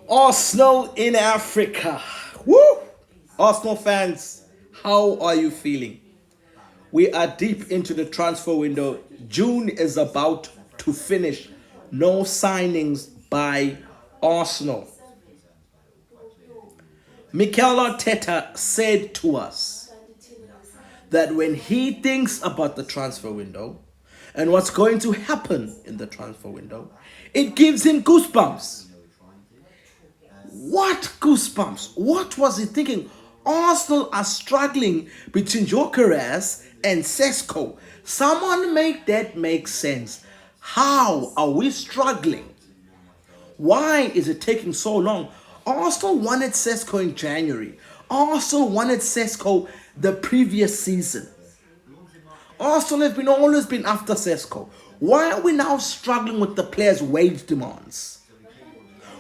Arsenal in Africa. Woo! Arsenal fans, how are you feeling? We are deep into the transfer window. June is about to finish. No signings by Arsenal. Mikel Arteta said to us that when he thinks about the transfer window and what's going to happen in the transfer window, it gives him goosebumps. What goosebumps? What was he thinking? Arsenal are struggling between Jokeres and Sesko. Someone make that make sense. How are we struggling? Why is it taking so long? Arsenal wanted Sesko in January. Arsenal wanted Sesko the previous season. Arsenal have always been after Sesko. Why are we now struggling with the players' wage demands?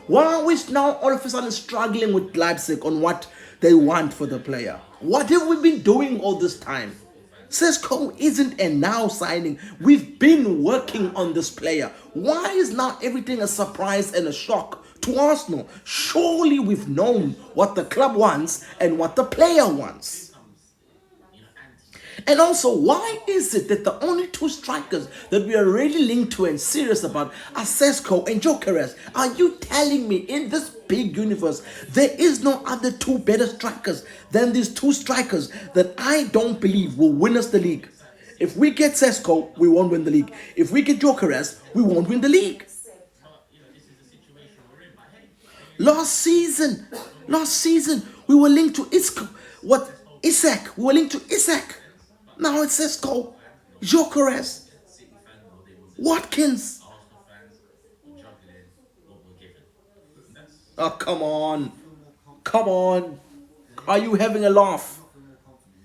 Why are we now all of a sudden struggling with Leipzig on what they want for the player? What have we been doing all this time? Sesko isn't a now signing. We've been working on this player. Why is now everything a surprise and a shock to Arsenal? Surely we've known what the club wants and what the player wants. And also, why is it that the only two strikers that we are really linked to and serious about are Sesko and Jokeres? Are you telling me in this big universe there is no other two better strikers than these two strikers that I don't believe will win us the league? If we get Sesko, we won't win the league. If we get Jokeres, we won't win the league. Last season, we were linked to Isak. We were linked to Isak. Now it says go. Jokeres. Watkins. Oh, come on. Come on. Are you having a laugh?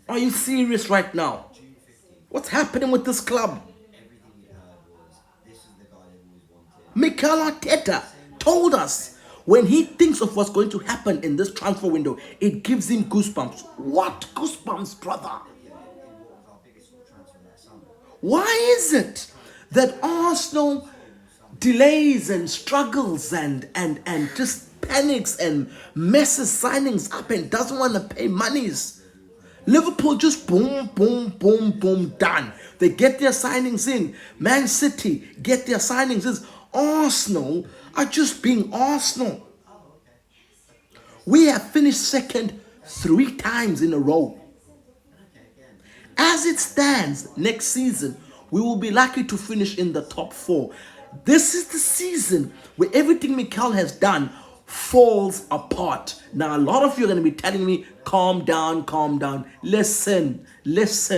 Are you serious right now? What's happening with this club? Mikel Arteta told us when he thinks of what's going to happen in this transfer window, it gives him goosebumps. What goosebumps, brother? Why is it that Arsenal delays and struggles and just panics and messes signings up and doesn't want to pay monies? Liverpool just boom, boom, boom, boom, done. They get their signings in. Man City get their signings in. Arsenal are just being Arsenal. We have finished second 3 times in a row. As it stands, next season, we will be lucky to finish in the top 4. This is the season where everything Mikel has done falls apart. Now, a lot of you are going to be telling me, calm down, calm down. Listen. This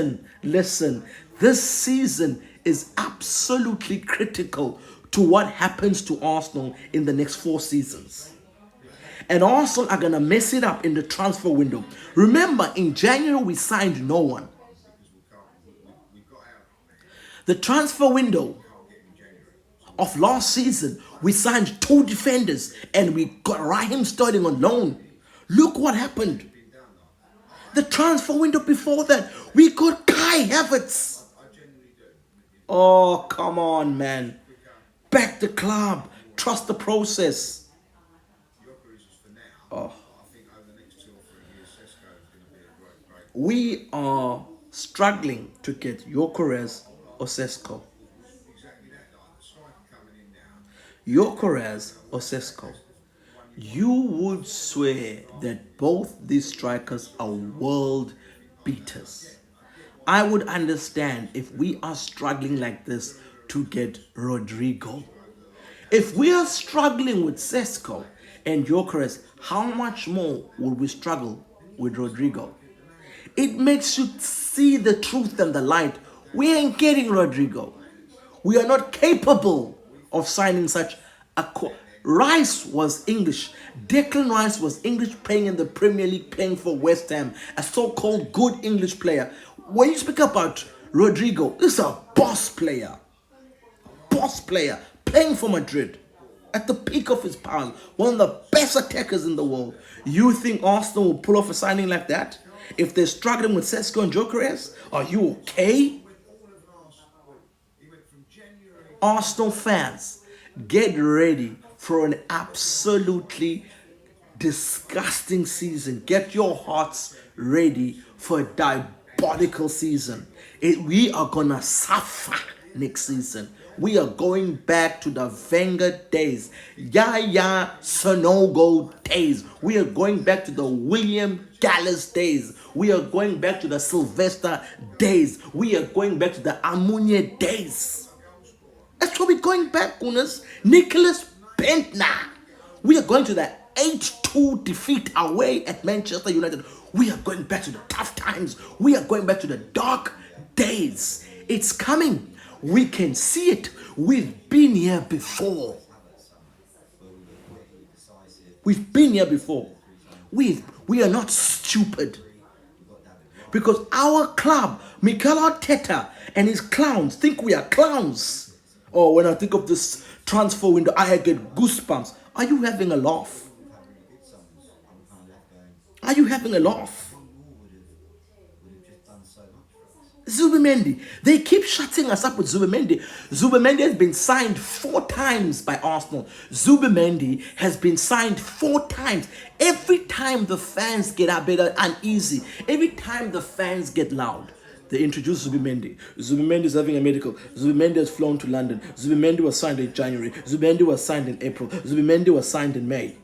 season is absolutely critical to what happens to Arsenal in the next 4 seasons. And Arsenal are going to mess it up in the transfer window. Remember, in January, we signed no one. The transfer window of last season, we signed 2 defenders and we got Raheem Sterling on loan. Look what happened. The transfer window before that, we got Kai Havertz. Oh, come on, man. Back the club. Trust the process. Oh. We are struggling to get Jokeres or Sesko. Jokeres or Sesko. You would swear that both these strikers are world beaters. I would understand if we are struggling like this to get Rodrigo. If we are struggling with Sesko and Jokeres, how much more will we struggle with Rodrigo? It makes you see the truth and the light. We ain't getting Rodrigo. We are not capable of signing such a... Rice was English. Declan Rice was English, playing in the Premier League, playing for West Ham. A so-called good English player. When you speak about Rodrigo, this is a boss player. Boss player. Playing for Madrid. At the peak of his powers. One of the best attackers in the world. You think Arsenal will pull off a signing like that? If they're struggling with Sesko and Jokeres, are you okay? Arsenal fans, get ready for an absolutely disgusting season. Get your hearts ready for a diabolical season. We are gonna suffer next season. We are going back to the Wenger days, Yaya Sonogo days. We are going back to the William Gallas days. We are going back to the Sylvester days. We are going back to the Amunye days. That's what we're going back, Gunners. Nicholas Bentner. We are going to the 8-2 defeat away at Manchester United. We are going back to the tough times. We are going back to the dark days. It's coming. We can see it. We've been here before. We've been here before. We are not stupid. Because our club, Mikel Arteta and his clowns, think we are clowns. Or when I think of this transfer window, I get goosebumps. Are you having a laugh? Are you having a laugh? Zubimendi. They keep shutting us up with Zubimendi. Zubimendi has been signed 4 times by Arsenal. Zubimendi has been signed 4 times. Every time the fans get a bit uneasy, every time the fans get loud, they introduce Zubimendi. Zubimendi is having a medical. Zubimendi has flown to London. Zubimendi was signed in January. Zubimendi was signed in April. Zubimendi was signed in May.